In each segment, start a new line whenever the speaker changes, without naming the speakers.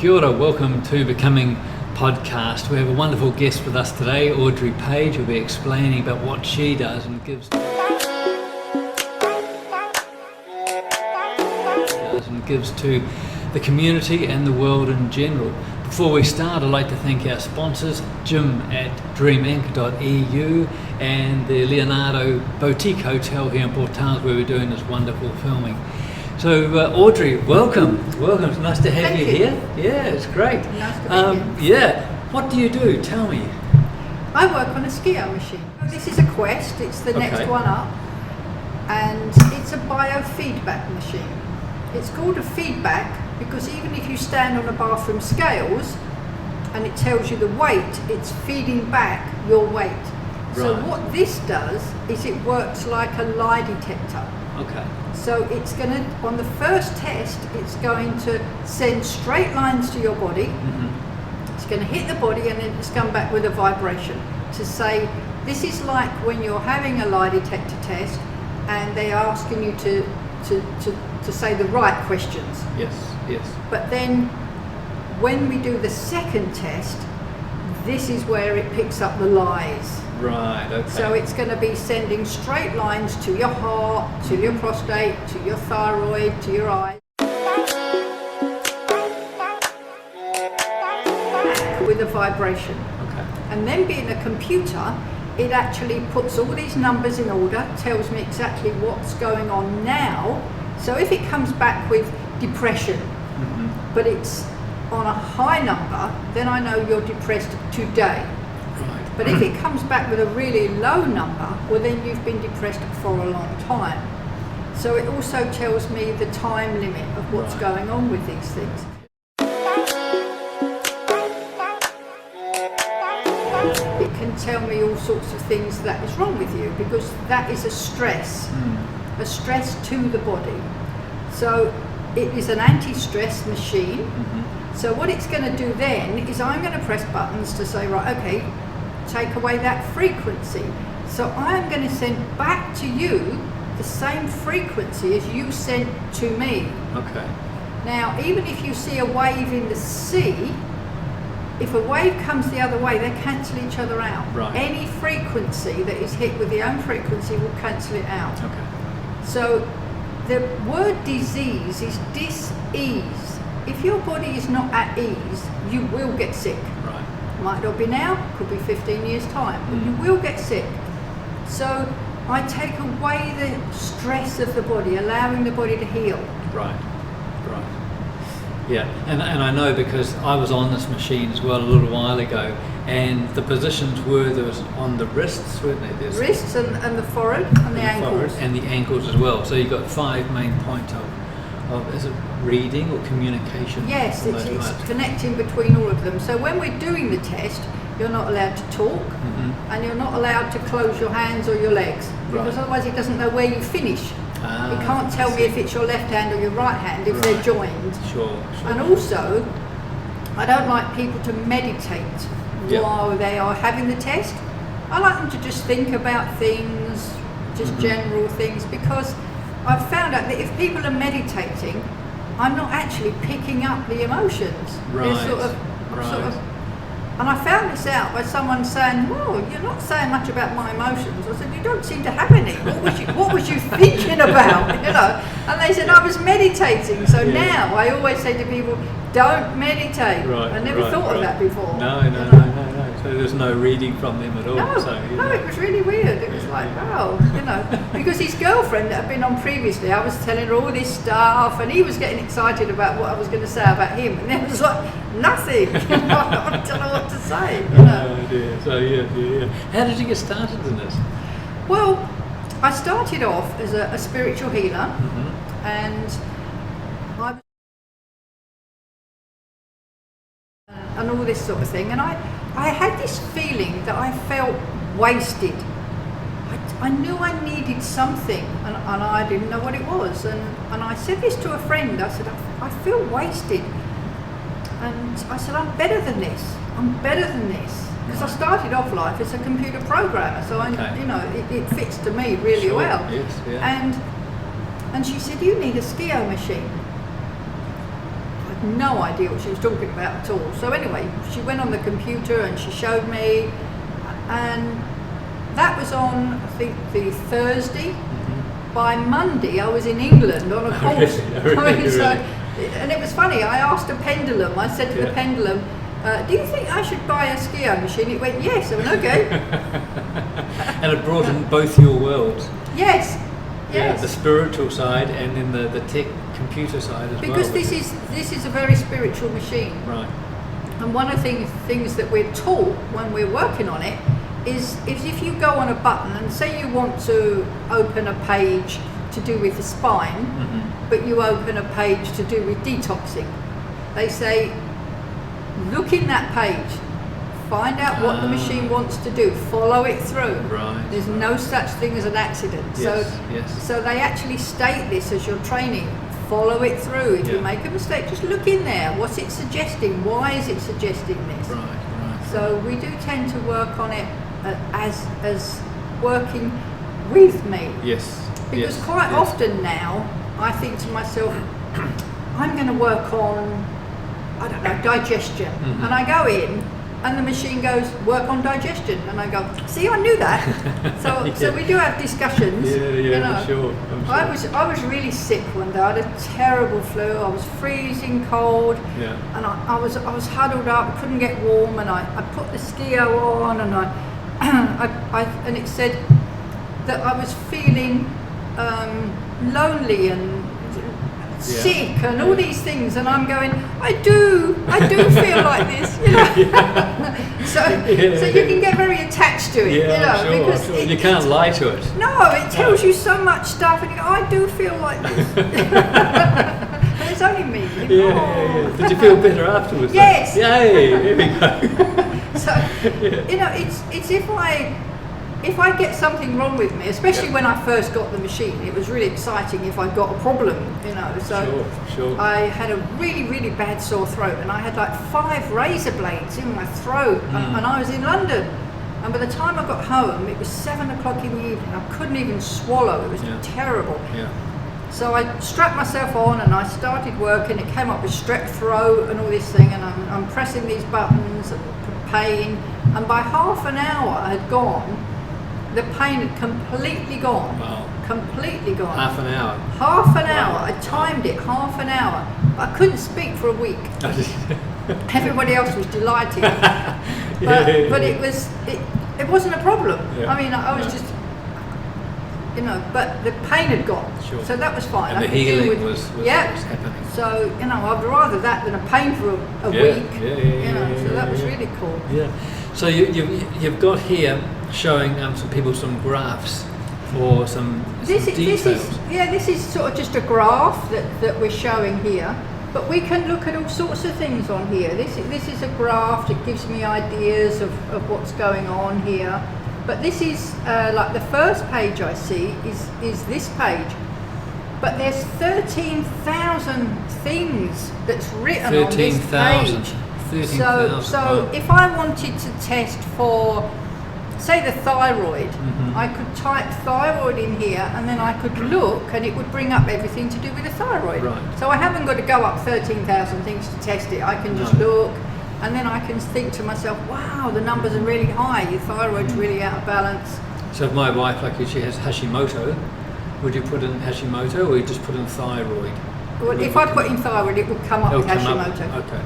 Kia ora, welcome to Becoming Podcast. We have a wonderful guest with us today, Audrey Page, who'll be explaining about what she does and gives to the community and the world in general. Before we start, I'd like to thank our sponsors, Jim at dreaminc.eu and the Leonardo Boutique Hotel here in Port Towns, where we're doing this wonderful filming. So Audrey, welcome. It's nice to have you here. Yeah, it's great.
Nice to be here.
Yeah, what do you do? Tell me.
I work on a SCIO machine. This is a Quest, it's the next one up, and it's a biofeedback machine. It's called a feedback because even if you stand on a bathroom scales and it tells you the weight, it's feeding back your weight. Right. So what this does is it works like a lie detector.
Okay.
So it's going to, on the first test, it's going to send straight lines to your body. Mm-hmm. It's going to hit the body and then it's come back with a vibration to say, this is like when you're having a lie detector test and they're asking you to say the right questions.
Yes.
But then when we do the second test, this is where it picks up the lies.
Right, okay.
So it's going to be sending straight lines to your heart, to your prostate, to your thyroid, to your eyes. With a vibration.
Okay.
And then being a computer, it actually puts all these numbers in order, tells me exactly what's going on now. So if it comes back with depression, but it's on a high number, then I know you're depressed today.
Right.
But if it comes back with a really low number, well then you've been depressed for a long time. So it also tells me the time limit of what's going on with these things. It can tell me all sorts of things that is wrong with you because that is a stress to the body. So it is an anti-stress machine. Mm-hmm. So what it's going to do then is I'm going to press buttons to say, right, okay, take away that frequency. So I'm going to send back to you the same frequency as you sent to me.
Okay.
Now, even if you see a wave in the sea, if a wave comes the other way, they cancel each other out.
Right. Any
frequency that is hit with the own frequency will cancel it out.
Okay.
So the word disease is dis-ease. If your body is not at ease, you will get sick.
Right.
Might not be now, could be 15 years time, but you will get sick. So I take away the stress of the body, allowing the body to heal.
Right. Yeah, and I know because I was on this machine as well a little while ago, and the positions there was on the wrists, weren't they? There's
wrists and the forehead and the ankles.
And the ankles as well. So you've got 5 main points of is it reading or communication?
Yes, it's connecting between all of them. So when we're doing the test, you're not allowed to talk, and you're not allowed to close your hands or your legs, because otherwise it doesn't know where you finish. It can't tell me if it's your left hand or your right hand if they're joined.
Sure.
And also, I don't like people to meditate while they are having the test. I like them to just think about things, just general things, because I've found out that if people are meditating, I'm not actually picking up the emotions.
Right.
They're sort of, and I found this out by someone saying, "Well, you're not saying much about my emotions." I said, "You don't seem to have any. What was you thinking about?" You know? And they said, "I was meditating." So now I always say to people, "Don't meditate."
Right.
I never thought of that before.
No. So there's no reading from them at all.
No, it was really weird. It was like, wow, because his girlfriend that had been on previously, I was telling her all this stuff, and he was getting excited about what I was going to say about him, and it was like nothing. I don't know what to say.
Oh dear. So yeah. How did you get started in this?
Well, I started off as a spiritual healer, and all this sort of thing, and I had this feeling that I felt wasted. I knew I needed something, and I didn't know what it was, and I said this to a friend. I said, I feel wasted, and I said, I'm better than this, because I started off life as a computer programmer, so it fits to me really well.
Yes, yeah.
And she said, you need a SCIO machine. I no idea what she was talking about at all. So anyway, she went on the computer and she showed me, and that was on, I think, the Thursday. By Monday, I was in England on a course. And it was funny, I asked a pendulum, I said to the pendulum, do you think I should buy a SCIO machine? It went, yes. I went, okay.
And it brought in both your worlds.
Yes.
Yeah, the spiritual side and then the tech computer side as well.
Because this is a very spiritual machine.
Right.
And one of the things that we're taught when we're working on it is if you go on a button and say you want to open a page to do with the spine, but you open a page to do with detoxing, they say, look in that page, find out what the machine wants to do, follow it through.
Right.
There's no such thing as an accident.
Yes.
So they actually state this as your training. Follow it through. If you make a mistake, just look in there. What's it suggesting? Why is it suggesting this?
Right.
So we do tend to work on it as working with me.
Yes.
Because quite often now, I think to myself, I'm going to work on, I don't know, digestion. And I go in, and the machine goes, work on digestion. And I go, see, I knew that. So we do have discussions.
I'm sure.
I was really sick one day. I had a terrible flu. I was freezing cold. And I was huddled up, I couldn't get warm, and I put the SCIO on, and and it said that I was feeling lonely and sick and all these things, and I'm going, I do feel like this, you know. So you can get very attached to it, because
you can't lie to it.
No, it tells you so much stuff, and you go, I do feel like this. And it's only me.
Did you feel better afterwards?
Yes.
Yay! Here we go.
So you know, it's if I get something wrong with me, especially when I first got the machine, it was really exciting if I got a problem, you know. So
Sure.
I had a really, really bad sore throat, and I had like 5 razor blades in my throat, and I was in London. And by the time I got home, it was 7 o'clock in the evening. I couldn't even swallow. It was terrible. So I strapped myself on and I started working. It came up with strep throat and all this thing, and I'm pressing these buttons and pain. And by half an hour had gone, the pain had completely gone.
Wow.
Completely gone.
Half an hour.
Half an hour. I timed it, half an hour. But I couldn't speak for a week. Everybody else was delighted. But it wasn't a problem. I mean, I was just, you know, but the pain had gone. So that was fine.
And the healing was happening.
So, you know, I'd rather that than a pain for a week. So that was really cool.
So you've got here showing some people some graphs or some details.
This is sort of just a graph that we're showing here. But we can look at all sorts of things on here. This is a graph that gives me ideas of what's going on here. But this is like the first page I see is this page. But there's 13,000 things that's written on this page.
13,000.
So if I wanted to test for, say, the thyroid, I could type thyroid in here, and then I could look, and it would bring up everything to do with the thyroid. So I haven't got to go up 13,000 things to test it. I can just look, and then I can think to myself, wow, the numbers are really high, your thyroid's really out of balance.
So if my wife, like if she has Hashimoto, would you put in Hashimoto or you just put in thyroid?
Well, if I put in thyroid, it would come up with Hashimoto.
Okay.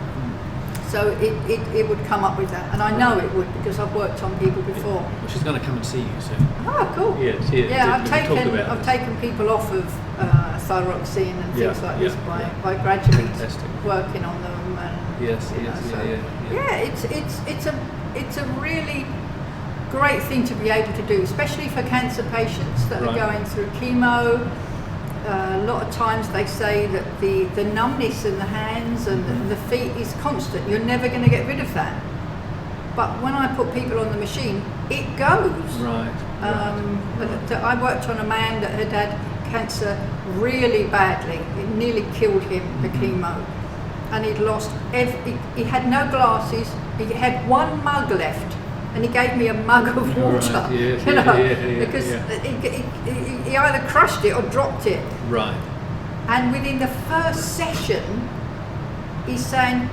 So it would come up with that, and I know it would because I've worked on people before.
Well, she's going to come and see you soon.
Oh, cool. I've taken people off of thyroxine and things like this by gradually working on them. And, it's a really great thing to be able to do, especially for cancer patients that are going through chemo. A lot of times they say that the numbness in the hands and the feet is constant. You're never going to get rid of that. But when I put people on the machine, it goes. I worked on a man that had cancer really badly. It nearly killed him, the chemo. And he'd lost he had no glasses. He had one mug left. And he gave me a mug of water, because he either crushed it or dropped it.
Right.
And within the first session, he's saying,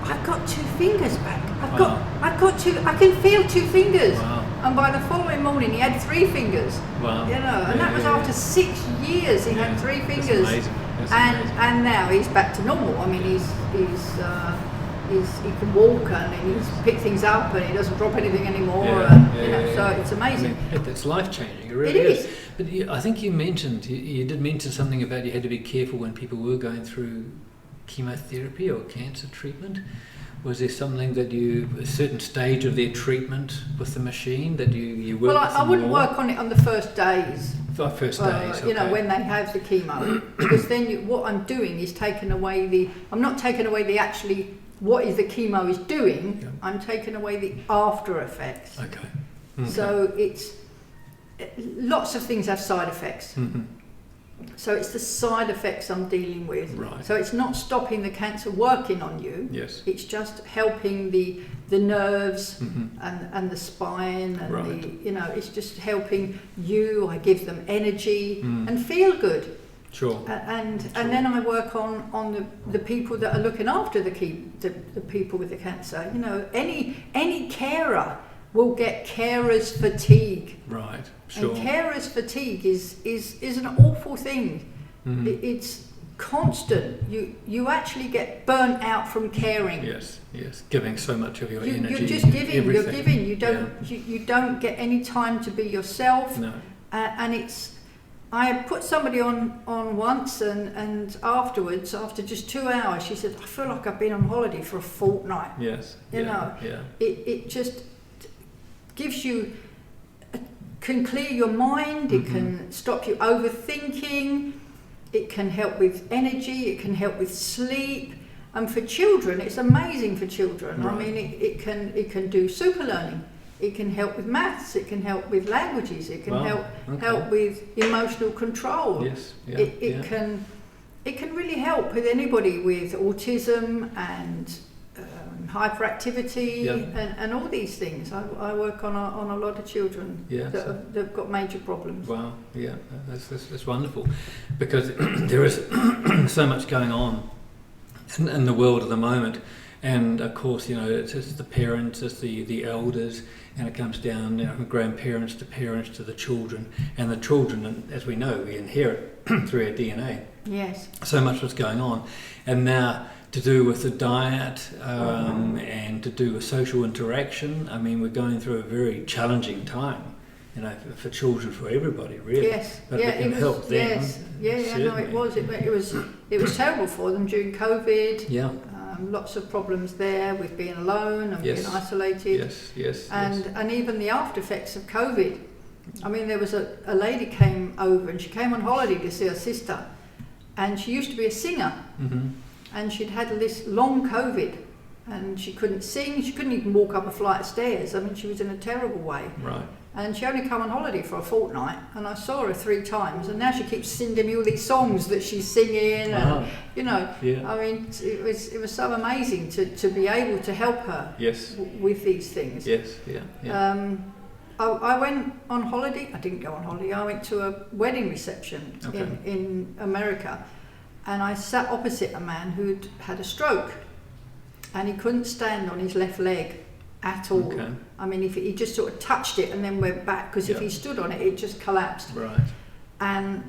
I've got 2 fingers back. I can feel 2 fingers.
Wow.
And by the following morning, he had 3 fingers.
Wow.
You know, and that was after 6 years. He had 3 fingers.
That's amazing. That's amazing.
And now he's back to normal. I mean, he can walk and he pick things up and he doesn't drop anything anymore. So it's amazing.
I mean, it's life changing. It really is. But I think you mentioned you did mention something about you had to be careful when people were going through chemotherapy or cancer treatment. Was there something that a certain stage of their treatment with the machine that you worked with?
Well, I wouldn't work on it on the first days.
First days, okay.
You know, when they have the chemo, because then what I'm doing is taking away I'm not taking away what is the chemo is doing.
Yeah.
I'm taking away the after effects.
Okay.
So it's lots of things have side effects.
Mm-hmm.
So it's the side effects I'm dealing with.
Right.
So it's not stopping the cancer working on you.
Yes.
It's just helping the nerves
mm-hmm.
and the spine and
right.
it's just helping you. I give them energy and feel good.
Sure.
And then I work on the people that are looking after the people with the cancer. You know, any carer will get carer's fatigue.
Right. Sure.
And carer's fatigue is an awful thing.
Mm-hmm.
It's constant. You actually get burnt out from caring.
Yes. Giving so much of your energy.
You're just giving.
Everything.
You're giving. You don't get any time to be yourself.
No.
And it's. I put somebody on once, and afterwards, after just 2 hours, she said, "I feel like I've been on holiday for a fortnight."
Yes.
You know.
Yeah.
It just gives you. Can clear your mind.
Mm-hmm.
It can stop you overthinking. It can help with energy. It can help with sleep. And for children, it's amazing for children.
Right.
I mean, it can do super learning. It can help with maths. It can help with languages. It can help with emotional control.
Yes. Yeah.
It can really help with anybody with autism and hyperactivity and all these things. I work on a lot of children that've got major problems.
Wow, yeah, that's wonderful, because there is so much going on in the world at the moment, and of course, you know, it's the parents, it's the elders, and it comes down, you know, from grandparents to parents to the children, and the children, as we know, we inherit through our DNA.
Yes.
So much was going on, and now to do with the diet and to do with social interaction. I mean, we're going through a very challenging time, you know, for children, for everybody, really.
Yes,
but it can help them.
Yes, no, it was. It was terrible for them during COVID.
Yeah.
Lots of problems there with being alone and being isolated.
Yes.
And even the after effects of COVID. I mean, there was a lady came over and she came on holiday to see her sister, and she used to be a singer. Mm-hmm. And she'd had this long COVID, and she couldn't sing, she couldn't even walk up a flight of stairs. I mean, she was in a terrible way.
Right.
And she only come on holiday for a fortnight, and I saw her 3 times, and now she keeps sending me all these songs that she's singing, and you know, I mean, it was so amazing to be able to help her with these things.
Yes, yeah.
I went on holiday. I didn't go on holiday. I went to a wedding reception in America. And I sat opposite a man who'd had a stroke, and he couldn't stand on his left leg at all. Okay. I mean, if he just sort of touched it and then went back, because if he stood on it, it just collapsed.
Right.
And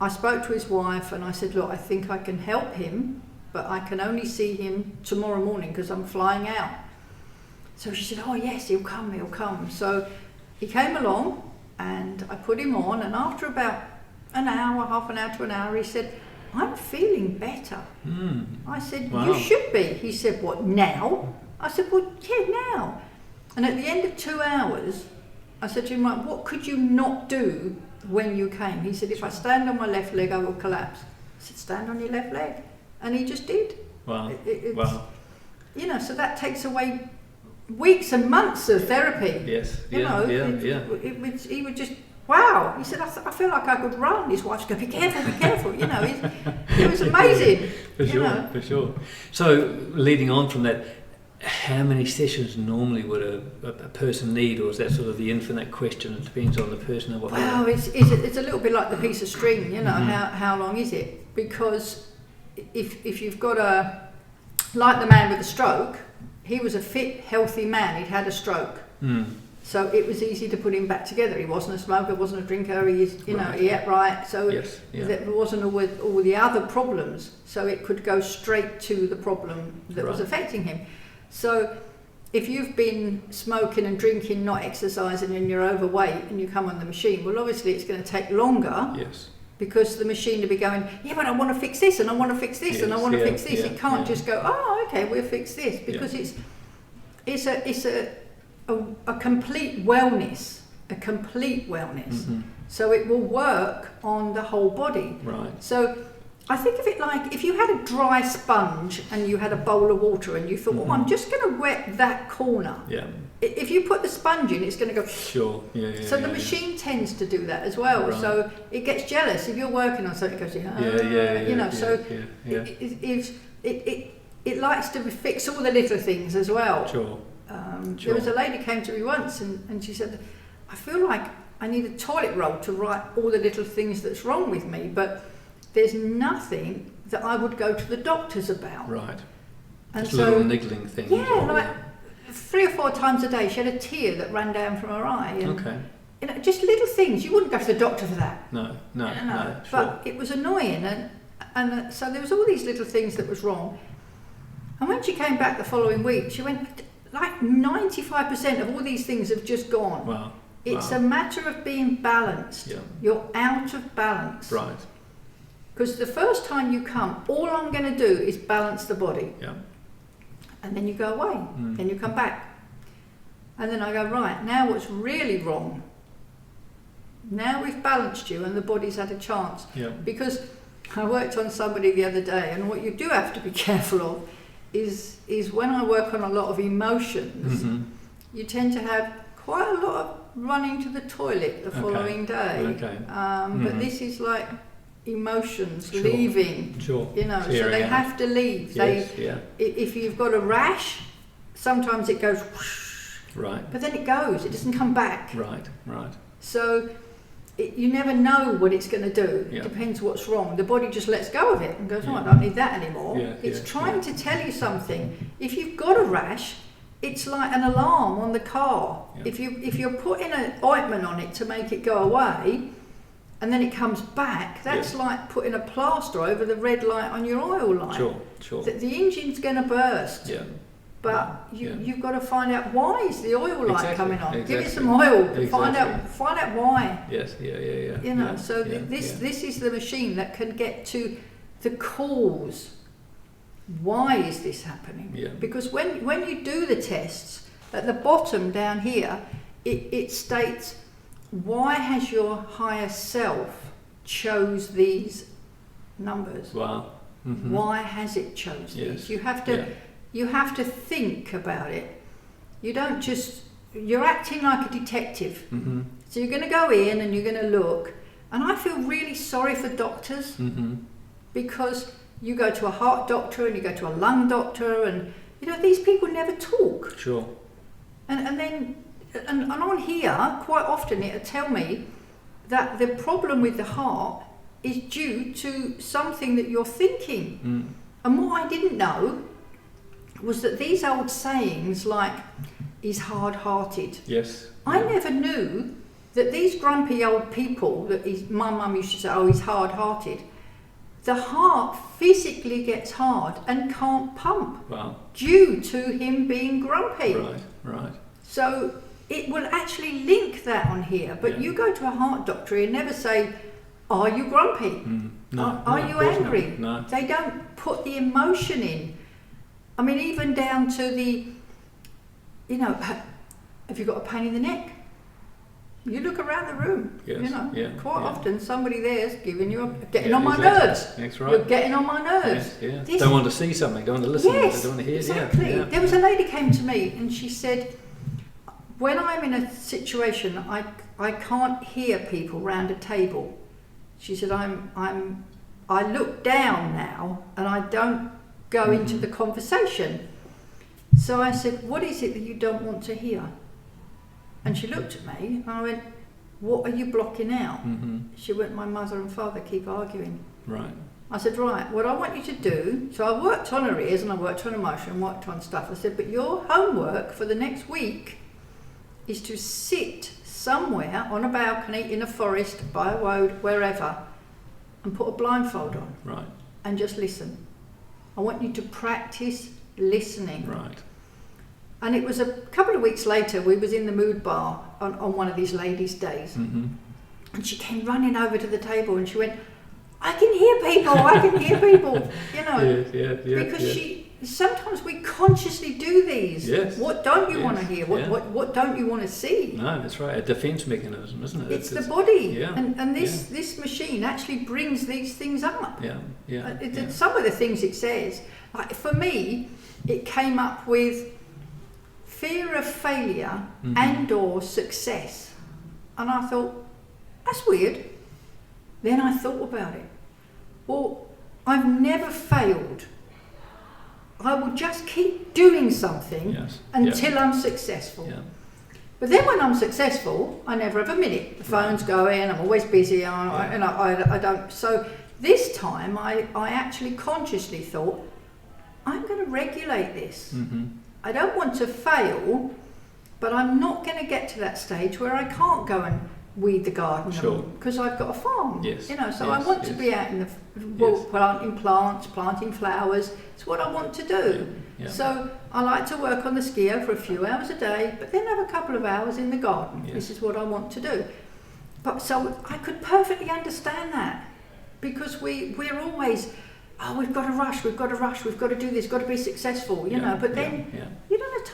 I spoke to his wife, and I said, "Look, I think I can help him, but I can only see him tomorrow morning because I'm flying out." So she said, "Oh yes, he'll come." So he came along, and I put him on, and after about an hour, half an hour to an hour, he said, "I'm feeling better." I said, "Wow. You should be." He said, "What, now?" I said, "Well, yeah, now." And at the end of 2 hours, I said to him, "Right, what could you not do when you came?" He said, "If I stand on my left leg, I will collapse." I said, "Stand on your left leg." And he just did.
Wow. Wow.
You know, so that takes away weeks and months of therapy.
Yes.
He would just... Wow, he said, I feel like I could run. His wife's going, be careful, you know. It was amazing.
For sure. So, leading on from that, how many sessions normally would a person need, or is that sort of the infinite question? It depends on the person and what.
Well, it's a little bit like the piece of string, you know, how long is it? Because if you've got like the man with the stroke, he was a fit, healthy man. He'd had a stroke. So it was easy to put him back together. He wasn't a smoker, wasn't a drinker, he ate right. So there wasn't all the other problems. So it could go straight to the problem that was affecting him. So if you've been smoking and drinking, not exercising, and you're overweight and you come on the machine, well, obviously it's going to take longer.
Yes.
Because the machine will be going, yeah, but I want to fix this, and I want to fix this, and I want to fix this. It can't just go, oh, okay, we'll fix this, because it's a complete wellness, So it will work on the whole body.
Right.
So I think of it like if you had a dry sponge and you had a bowl of water and you thought, oh, I'm just going to wet that corner.
Yeah.
If you put the sponge in, it's going to go.
Sure.
So the machine tends to do that as well.
Right.
So it gets jealous if you're working on something. It goes, it likes to fix all the little things as well.
Sure.
There was a lady came to me once and she said, I feel like I need a toilet roll to write all the little things that's wrong with me, but there's nothing that I would go to the doctors about.
Right.
And
just little niggling things.
Yeah, 3 or 4 times a day she had a tear that ran down from her eye. And, just little things. You wouldn't go to the doctor for that. No.
Sure.
But it was annoying, and so there was all these little things that was wrong. And when she came back the following week, she went, like 95% of all these things have just gone.
Wow.
It's a matter of being balanced.
Yeah.
You're out of balance.
Right.
Because the first time you come, all I'm going to do is balance the body.
Yeah.
And then you go away. Then you come back. And then I go, right, now what's really wrong? Now we've balanced you and the body's had a chance.
Yeah.
Because I worked on somebody the other day, and what you do have to be careful of is when I work on a lot of emotions, you tend to have quite a lot of running to the toilet the following day.
Okay.
But this is like emotions leaving.
Sure.
So they have to leave.
Yes,
if you've got a rash, sometimes it goes whoosh,
right.
But then it goes, it doesn't come back.
Right.
So you never know what it's going to do.
Yeah.
It depends what's wrong. The body just lets go of it and goes, oh, I don't need that anymore. It's trying to tell you something. If you've got a rash, it's like an alarm on the car. Yeah. If you're putting an ointment on it to make it go away, and then it comes back, that's like putting a plaster over the red light on your oil line.
Sure.
The engine's going to burst.
Yeah.
But you've got to find out why is the oil light coming on.
Exactly.
Give it some oil. Find out why.
Yes.
This is the machine that can get to the cause. Why is this happening?
Yeah.
Because when you do the tests, at the bottom down here, it states, why has your higher self chose these numbers?
Wow.
Why has it chose these? You have to think about it. You don't just, you're acting like a detective. So you're going to go in and you're going to look. And I feel really sorry for doctors because you go to a heart doctor and you go to a lung doctor, and these people never talk.
Sure.
And then on here, quite often it'll tell me that the problem with the heart is due to something that you're thinking. And what I didn't know was that these old sayings like, he's hard-hearted.
Yes.
I never knew that these grumpy old people, my mum used to say, oh, he's hard-hearted. The heart physically gets hard and can't pump due to him being grumpy.
Right.
So it will actually link that on here. But you go to a heart doctor and never say, are you grumpy? Are you angry?
No.
They don't put the emotion in. I mean, even down to the, have you got a pain in the neck? You look around the room, quite often somebody there's giving you getting on my nerves.
That's right.
You're getting on my nerves.
Don't want to see something, don't want to listen, don't want to hear.
Exactly. There was a lady came to me and she said, when I'm in a situation, I can't hear people round a table. She said, I look down now and I don't go into the conversation. So I said, what is it that you don't want to hear? And she looked at me and I went, what are you blocking out? She went, my mother and father keep arguing.
Right.
I said, right, what I want you to do, so I worked on arrears and I worked on emotion, worked on stuff. I said, but your homework for the next week is to sit somewhere on a balcony, in a forest, by a road, wherever, and put a blindfold on.
Right.
And just listen. I want you to practice listening.
Right.
And it was a couple of weeks later, we was in the mood bar on one of these ladies' days.
Mm-hmm.
And she came running over to the table and she went, I can hear people, I can hear people, you know. Because sometimes we consciously do these.
Yes.
What don't you want to hear?
Yeah.
What don't you want to see?
No, that's right. A defense mechanism, isn't it?
It's the body.
Yeah.
And this machine actually brings these things up.
Yeah.
Some of the things it says, like for me, it came up with fear of failure and or success. And I thought, that's weird. Then I thought about it. Well, I've never failed. I will just keep doing something until I'm successful. Yeah. But then when I'm successful, I never have a minute. The phone's going, I'm always busy, and I don't. So this time I actually consciously thought, I'm going to regulate this. Mm-hmm. I don't want to fail, but I'm not going to get to that stage where I can't go and weed the garden because I've got a farm.
Yes.
You know, so I want to be out in the planting plants, planting flowers. It's what I want to do. Yeah. So I like to work on the SCIO for a few hours a day, but then have a couple of hours in the garden. Yes. This is what I want to do. But so I could perfectly understand that, because we're always, we've got to rush, we've got to do this, got to be successful, you know. But then you don't have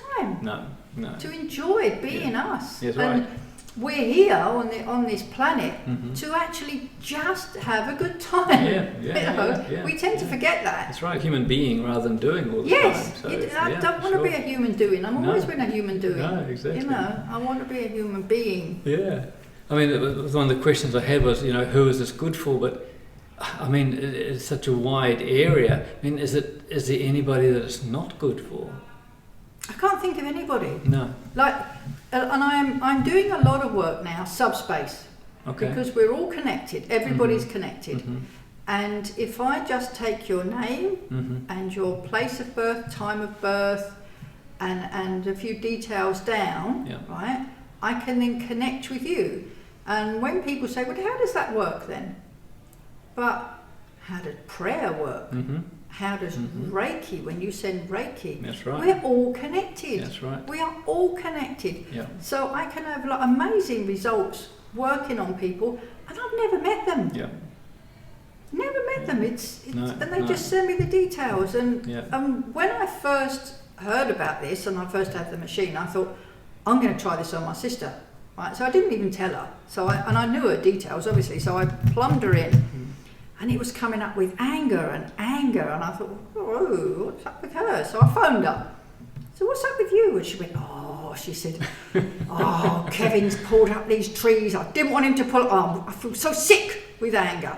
time to enjoy being us.
Yes,
and
right.
We're here on this planet to actually just have a good time. We tend to forget that.
That's right, human being rather than doing all the time. So,
I don't want to be a human doing. I've always been a human doing.
No, exactly.
You know, I want to be a human being.
Yeah. I mean, one of the questions I had was, who is this good for? But I mean, it's such a wide area. I mean, is there anybody that it's not good for?
I can't think of anybody.
No.
And I'm doing a lot of work now, subspace. Okay. Because we're all connected. Everybody's connected. Mm-hmm. And if I just take your name and your place of birth, time of birth, and a few details down, right, I can then connect with you. And when people say, well, how does that work then? But how does prayer work? Mm-hmm. How does Reiki, when you send Reiki?
That's right.
We're all connected.
That's right.
We are all connected.
Yeah.
So I can have amazing results working on people, and I've never met them.
Yeah.
Never met them. And they just send me the details. And when I first heard about this and I first had the machine, I thought, I'm going to try this on my sister. Right. So I didn't even tell her. And I knew her details, obviously. So I plumbed her in. And it was coming up with anger, and I thought, oh, what's up with her? So I phoned her. So what's up with you? And she said, Kevin's pulled up these trees. I didn't want him to pull up. I feel so sick with anger.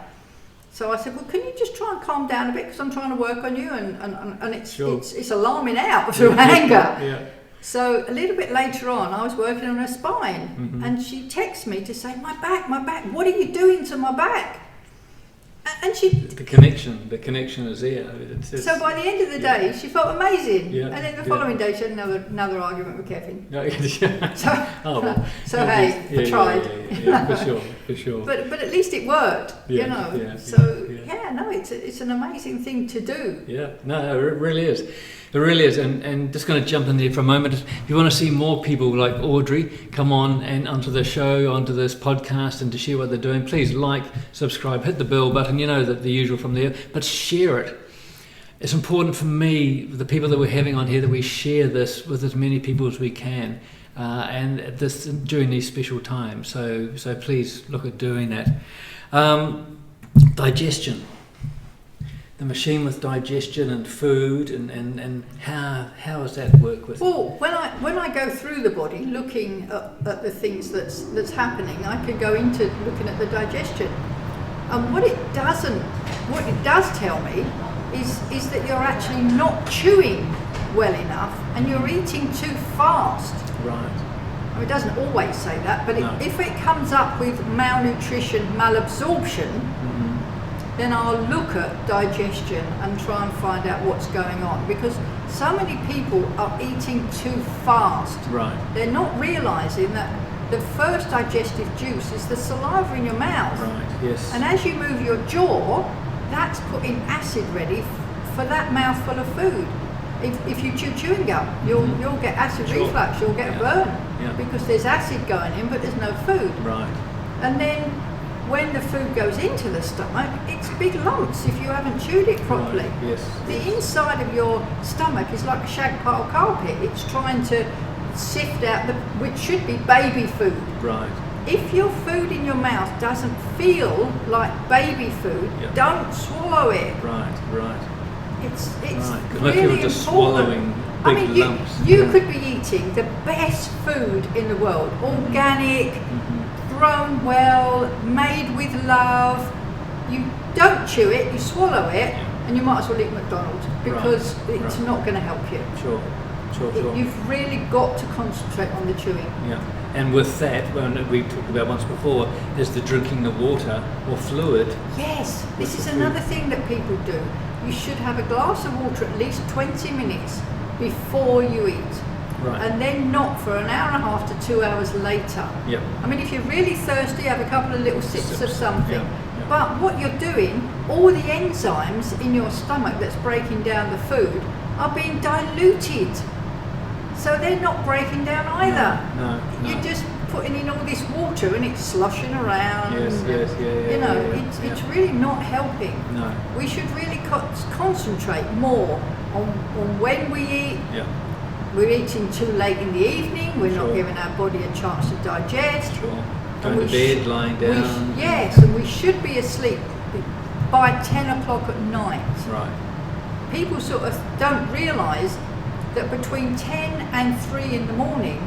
So I said, well, can you just try and calm down a bit, because I'm trying to work on you, and it's alarming out through anger. Yeah. So a little bit later on, I was working on her spine, and she texted me to say, my back, what are you doing to my back? And the connection is there. So by the end of the day, she felt amazing. Yeah, and then the following day, she had another argument with Kevin. So hey, I tried. For sure. But at least it worked, you know. It's an amazing thing to do.
Yeah, no, it really is. It really is, and just going to jump in there for a moment. If you want to see more people like Audrey come on and onto the show, onto this podcast, and to share what they're doing, please like, subscribe, hit the bell button, that the usual from there, but share it. It's important for me, the people that we're having on here, that we share this with as many people as we can, and this during these special times. So please look at doing that. Digestion. The machine with digestion and food, and how does that work with?
Well, when I go through the body, looking at the things that's happening, I could go into looking at the digestion, and what it does tell me is that you're actually not chewing well enough, and you're eating too fast.
Right.
It doesn't always say that, but if it comes up with malnutrition, malabsorption. then I'll look at digestion and try and find out what's going on, because so many people are eating too fast.
Right.
They're not realising that the first digestive juice is the saliva in your mouth.
Right. Yes.
And as you move your jaw, that's putting acid ready for that mouthful of food. If you chew chewing gum, you'll get acid
Sure.
reflux, you'll get a burn,
Yeah.
because there's acid going in, but there's no food.
Right.
And then when the food goes into the stomach, it's big lumps if you haven't chewed it properly.
Right. Yes.
The inside of your stomach is like a shag pile carpet. It's trying to sift out which should be baby food.
Right.
If your food in your mouth doesn't feel like baby food,
Yeah.
don't swallow it.
Right. Right.
It's
Right. 'Cause
really
most people are just
important.
swallowing
I
big
mean,
lumps.
you
Yeah.
could be eating the best food in the world, organic, grown well, made with love. You don't chew it, you swallow it, and you might as well eat McDonald's, because it's
Right.
not going to help you.
Sure. Sure. Sure.
You've really got to concentrate on the chewing.
Yeah, and with that, when we talked about once before, is the drinking the water or fluid.
Yes, this is
the food.
another thing that people do. You should have a glass of water at least 20 minutes before you eat.
Right.
And then not for an hour and a half to 2 hours later.
Yep.
I mean, if you're really thirsty, have a couple of little sips of something.
Yeah, yeah.
But what you're doing, all the enzymes in your stomach that's breaking down the food are being diluted. So they're not breaking down either.
No.
You're just putting in all this water and it's sloshing around.
Yes, yes, yeah,
You know,
yeah.
it's really not helping.
No.
We should really concentrate more on when we eat.
Yeah.
We're eating too late in the evening. We're not
Sure.
giving our body a chance to digest.
Sure.
And
Going
we
to bed,
sh-
lying
we
down.
yes, and we should be asleep by 10 o'clock at night.
Right.
People sort of don't realise that between 10 and 3 in the morning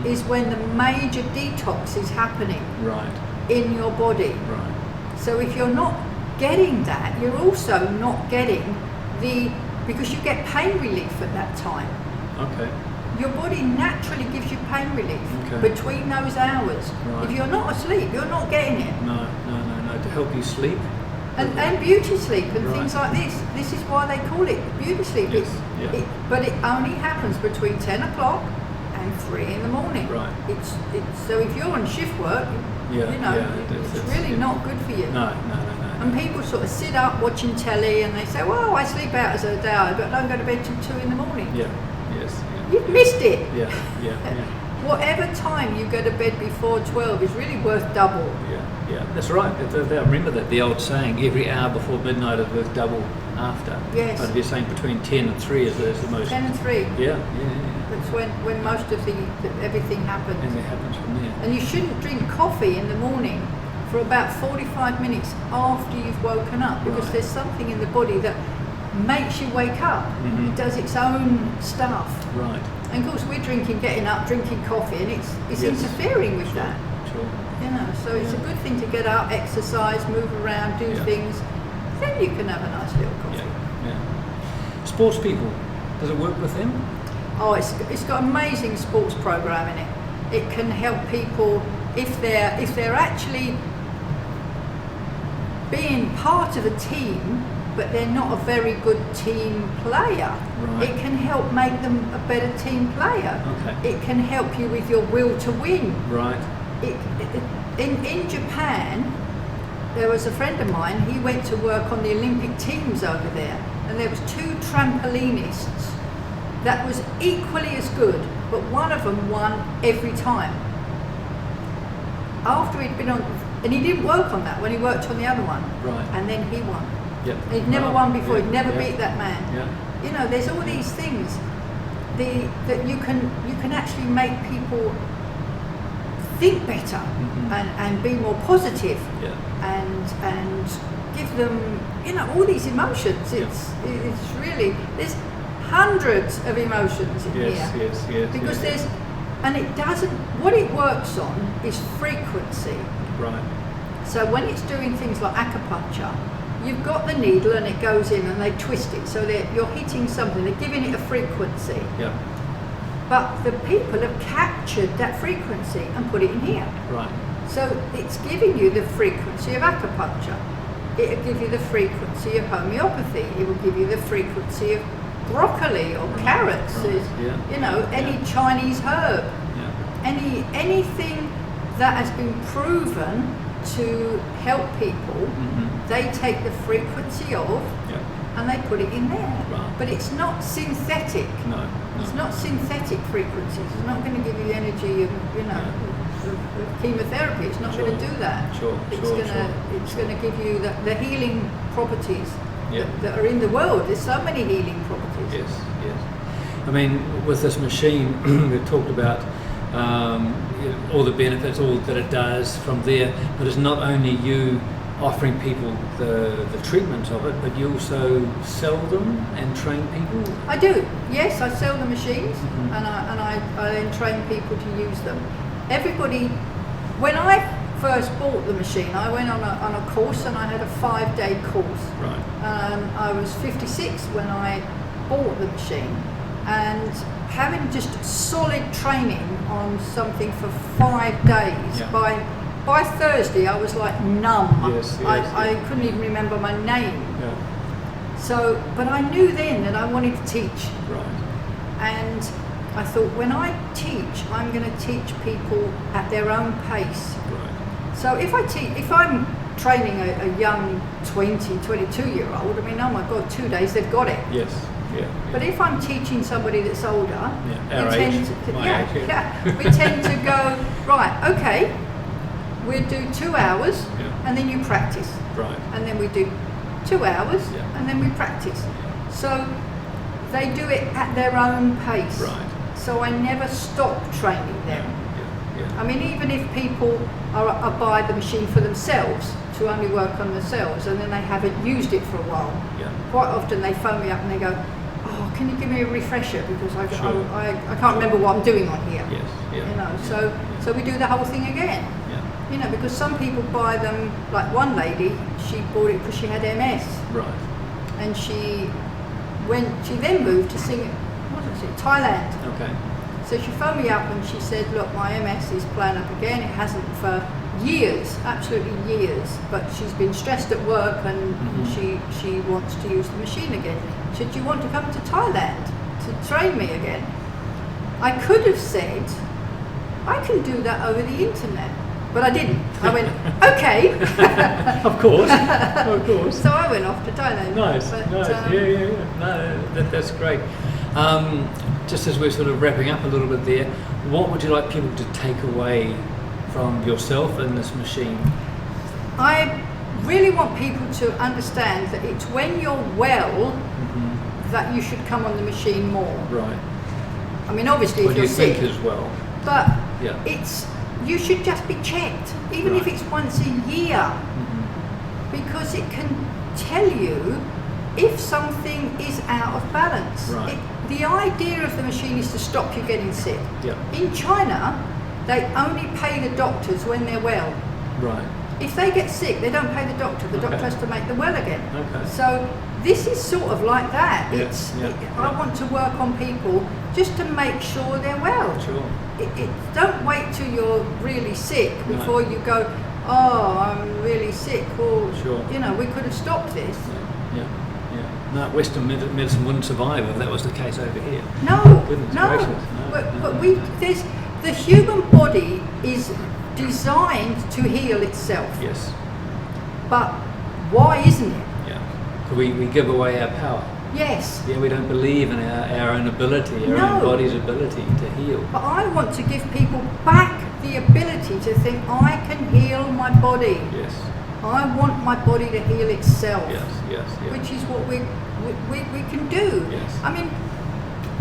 is when the major detox is happening
Right.
in your body.
Right.
So if you're not getting that, you're also not getting because you get pain relief at that time.
Okay.
Your body naturally gives you pain relief
Okay.
between those hours.
Right.
If you're not asleep, you're not getting it.
No. To help you sleep.
And beauty sleep and
Right.
things like this. This is why they call it beauty sleep.
Yes, yeah.
But it only happens between 10 o'clock and 3 in the morning.
Right.
It's so if you're on shift work,
Yeah,
you know,
yeah,
it's really not good for you.
No.
And people sort of sit up watching telly and they say, well, I sleep out as a day, but I don't go to bed till 2 in the morning.
Yeah. Yes.
You've missed it.
Yeah.
Whatever time you go to bed before 12 is really worth double.
Yeah. That's right. I remember that, the old saying, every hour before midnight is worth double after.
Yes.
But if you're saying between 10 and 3 is the most.
10 and 3.
Yeah.
That's when most of everything happens.
And it happens from there.
And you shouldn't drink coffee in the morning for about 45 minutes after you've woken up, because
Right.
there's something in the body that makes you wake up.
Mhm.
It does its own stuff.
Right.
And of course we're getting up, drinking coffee, and it's
Yes.
interfering with that.
Sure.
You know, so it's a
Yeah.
good thing to get up, exercise, move around, do
Yeah.
things. Then you can have a nice little coffee.
Yeah. Sports people, does it work with them?
Oh, it's got an amazing sports program in it. It can help people if they're actually being part of a team, but they're not a very good team player.
Right.
It can help make them a better team player.
Okay.
It can help you with your will to win.
Right.
In Japan, there was a friend of mine. He went to work on the Olympic teams over there, and there was 2 trampolinists that was equally as good, but one of them won every time. After he'd been on, and he didn't work on that when he worked on the other one,
Right.
and then he won.
Yep.
He'd never
Wow.
won before.
Yeah.
He'd never
Yeah.
beat that man.
Yeah.
You know, there's all these things that you can actually make people think better and be more positive
Yeah.
and give them, you know, all these emotions. It's really, there's hundreds of emotions in
Yes.
here.
Yes.
Because
yes.
and it doesn't, what it works on is frequency.
Right.
So when it's doing things like acupuncture, you've got the needle and it goes in and they twist it, so you're hitting something, they're giving it a frequency.
Yeah.
But the people have captured that frequency and put it in here.
Right.
So it's giving you the frequency of acupuncture. it'll give you the frequency of homeopathy. It will give you the frequency of broccoli or carrots. You know, any Chinese herb, anything that has been proven to help people, they take the frequency of and they put it in there.
Right.
But it's not synthetic.
No.
It's not synthetic frequencies. It's not going to give you the energy of, you know, of chemotherapy. It's not going to do that. It's going to give you the healing properties that are in the world. There's so many healing properties.
Yes. I mean, with this machine, we've talked about all the benefits, all that it does from there, but it's not only you offering people the treatment of it, but you also sell them and train people?
I do, yes, I sell the machines and I then train people to use them. Everybody, when I first bought the machine, I went on a course and I had a 5-day course.
Right.
I was 56 when I bought the machine, and having just solid training on something for 5 days, by Thursday I was like numb. I couldn't even remember my name. So, but I knew then that I wanted to teach.
Right.
And I thought, when I teach, I'm going to teach people at their own pace.
Right.
So if I'm training a young 20, 22-year-old, I mean, oh my God, 2 days, they've got it.
Yes.
But if I'm teaching somebody that's older,
our age,
we tend to go, right, okay, we'll do 2 hours and then you practice.
Right.
And then we do 2 hours and then we practice. So they do it at their own pace.
Right.
So I never stop training them.
Yeah.
I mean, even if people are buy the machine for themselves to only work on themselves and then they haven't used it for a while, quite often they phone me up and they go, oh, can you give me a refresher, because I can't remember what I'm doing on here.
Yes.
You know, so we do the whole thing again. You know, because some people buy them, like one lady, she bought it because she had MS.
Right.
And she then moved to Thailand.
Okay.
So she phoned me up and she said, look, my MS is playing up again. It hasn't for years, absolutely years, but she's been stressed at work and she wants to use the machine again. She said, do you want to come to Thailand to train me again? I could have said, I can do that over the internet, but I didn't. I went, okay.
Of course.
So I went off to Thailand.
Nice. No, that's great. Just as we're sort of wrapping up a little bit there, what would you like people to take away from yourself and this machine?
I really want people to understand that it's when you're well that you should come on the machine more.
Right.
I mean, obviously if you're sick
as well.
But you should just be checked, even if it's once a year, because it can tell you if something is out of balance.
Right.
The idea of the machine is to stop you getting sick. In China, they only pay the doctors when they're well.
Right.
If they get sick, they don't pay the doctor. The doctor has to make them well again.
Okay.
So this is sort of like that.
Yeah.
I want to work on people just to make sure they're well.
Sure.
Don't wait till you're really sick before you go, oh, I'm really sick. Or, you know, we could have stopped this.
Yeah. No, Western medicine wouldn't survive if that was the case over here.
No. But the human body is designed to heal itself.
Yes.
But why isn't it?
Yeah. We give away our power.
Yes.
Yeah, we don't believe in our own ability, our own body's ability to heal.
But I want to give people back the ability to think, I can heal my body.
Yes.
I want my body to heal itself.
Yes.
Which is what we can do.
Yes.
I mean,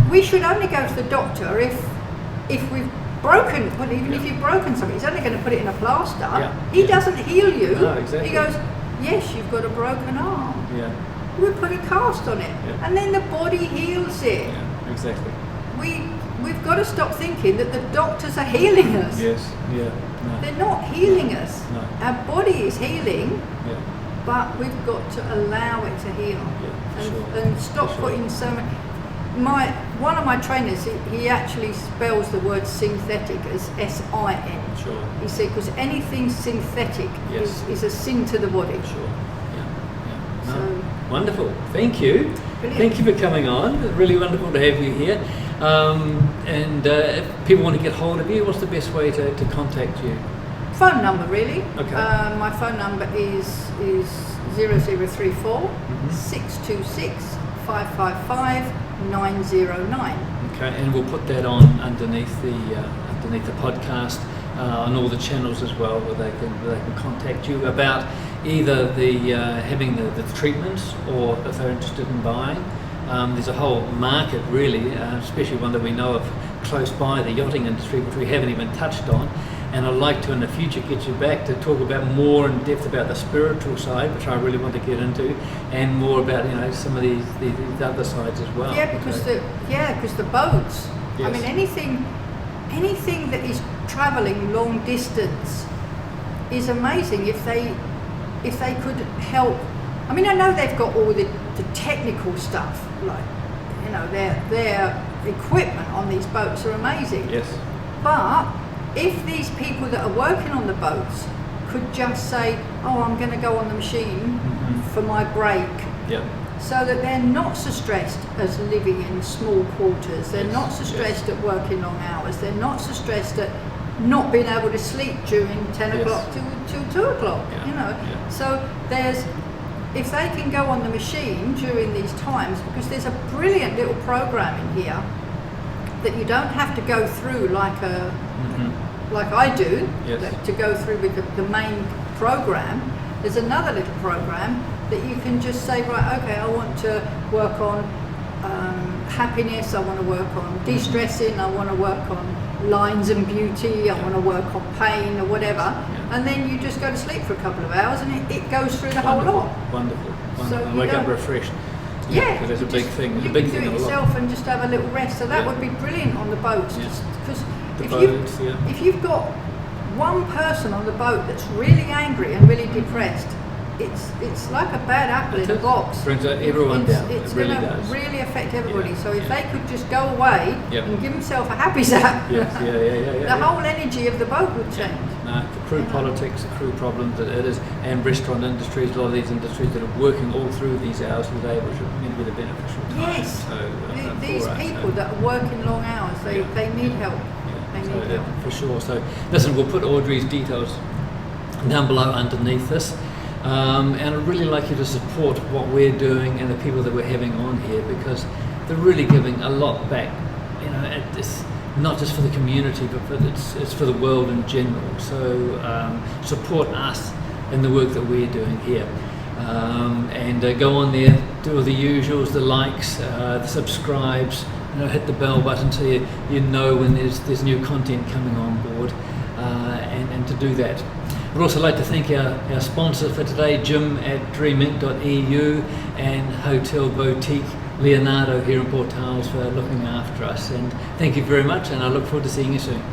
we should only go to the doctor if we've broken, well, even if you've broken something, he's only going to put it in a plaster. He doesn't heal you.
No, exactly.
He goes, yes, you've got a broken arm.
Yeah.
We'll put a cast on it. And then the body heals it.
Yeah, exactly.
We've got to stop thinking that the doctors are healing us.
Yes, no.
They're not healing us.
No.
Our body is healing, but we've got to allow it to heal. And stop putting so much. One of my trainers, he actually spells the word synthetic as S-I-N.
Sure.
He said, because anything synthetic is a sin to the body.
Sure.
So
wonderful. Thank you.
Brilliant.
Thank you for coming on. Really wonderful to have you here. If people want to get hold of you, what's the best way to contact you?
phone number really.
Okay.
My phone number is 0034 626 555 909.
Okay, and we'll put that on underneath the podcast on all the channels as well, where they can contact you about either the having the treatments, or if they're interested in buying. There's a whole market really, especially one that we know of close by, the yachting industry, which we haven't even touched on. And I'd like to in the future get you back to talk about more in depth about the spiritual side, which I really want to get into, and more about some of these other sides as well.
Yeah, because the boats.
Yes.
I mean, anything that is travelling long distance is amazing if they could help. I mean, I know they've got all the technical stuff, like their equipment on these boats are amazing.
Yes.
But if these people that are working on the boats could just say, oh, I'm going to go on the machine for my break, so that they're not so stressed as living in small quarters, they're not so stressed at working long hours, they're not so stressed at not being able to sleep during 10 o'clock till 2 o'clock, So if they can go on the machine during these times, because there's a brilliant little program in here that you don't have to go through like I do, to go through with the main program. There's another little program that you can just say, right, okay, I want to work on happiness, I want to work on de-stressing, I want to work on lines and beauty, I want to work on pain or whatever, and then you just go to sleep for a couple of hours and it goes through the whole lot.
Wonderful.
So
I wake up refreshed.
Yeah,
because there's a big thing. There's
you
a big
can
thing
do it
of a lot.
yourself and just have a little rest. So that would be brilliant on the boats, because if you've got one person on the boat that's really angry and really depressed, it's like a bad apple in a box.
Brings everyone down.
It's
It really
going to
does.
really affect everybody.
Yeah,
So if they could just go away and give themselves a happy zap,
the
whole energy of the boat would change.
No, the crew politics, the crew problems that it is, and restaurant industries, a lot of these industries that are working all through these hours of the day, which are going to be the beneficial time.
Yes,
So,
these people that are working long hours, they need help. They need help.
For sure. So listen, we'll put Audrey's details down below underneath this. And I'd really like you to support what we're doing and the people that we're having on here, because they're really giving a lot back. It's not just for the community, but it's for the world in general. So support us in the work that we're doing here. And go on there, do all the usuals, the likes, the subscribes, hit the bell button so you know when there's new content coming on board, and to do that. We'd also like to thank our sponsor for today, Jim at dreaminc.eu, and Hotel Boutique Leonardo here in Port Towels for looking after us. And thank you very much, and I look forward to seeing you soon.